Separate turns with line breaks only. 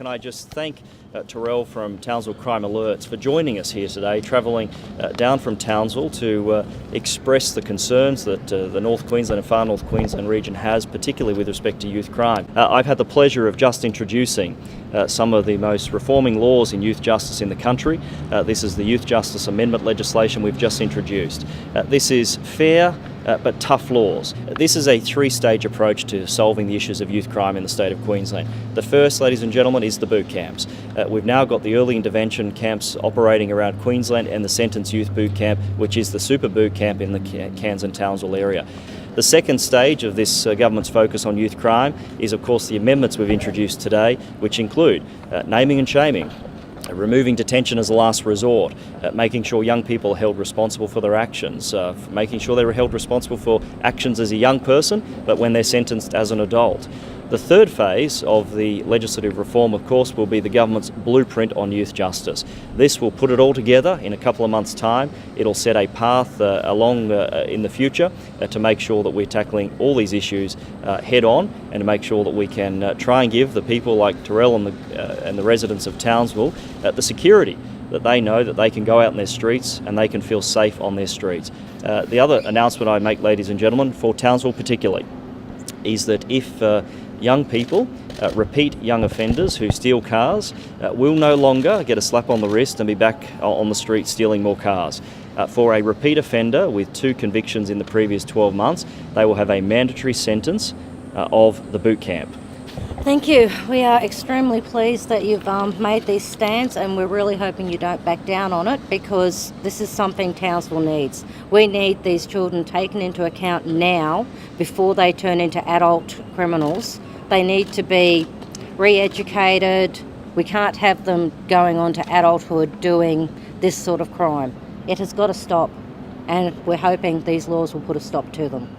Can I just thank Terrell from Townsville Crime Alerts for joining us here today, travelling down from Townsville to express the concerns that the North Queensland and Far North Queensland region has, particularly with respect to youth crime. I've had the pleasure of just introducing some of the most reforming laws in youth justice in the country. This is the Youth Justice Amendment legislation we've just introduced. This is fair but tough laws. This is a three-stage approach to solving the issues of youth crime in the state of Queensland. The first, ladies and gentlemen, is the boot camps. We've now got the early intervention camps operating around Queensland and the Sentence Youth Boot Camp, which is the super boot camp in the Cairns and Townsville area. The second stage of this government's focus on youth crime is, of course, the amendments we've introduced today, which include naming and shaming, removing detention as a last resort, making sure young people are held responsible for their actions, making sure they're held responsible for actions as a young person, but when they're sentenced as an adult. The third phase of the legislative reform, of course, will be the government's blueprint on youth justice. This will put it all together in a couple of months' time. It'll set a path along in the future to make sure that we're tackling all these issues head on, and to make sure that we can try and give the people like Terrell and the residents of Townsville the security that they know that they can go out in their streets and they can feel safe on their streets. The other announcement I make, ladies and gentlemen, for Townsville particularly, is that if young people, repeat young offenders who steal cars, will no longer get a slap on the wrist and be back on the street stealing more cars. For a repeat offender with 2 convictions in the previous 12 months, they will have a mandatory sentence of the boot camp.
Thank you. We are extremely pleased that you've made these stands, and we're really hoping you don't back down on it, because this is something Townsville needs. We need these children taken into account now before they turn into adult criminals. They need to be re-educated. We can't have them going on to adulthood doing this sort of crime. It has got to stop, and we're hoping these laws will put a stop to them.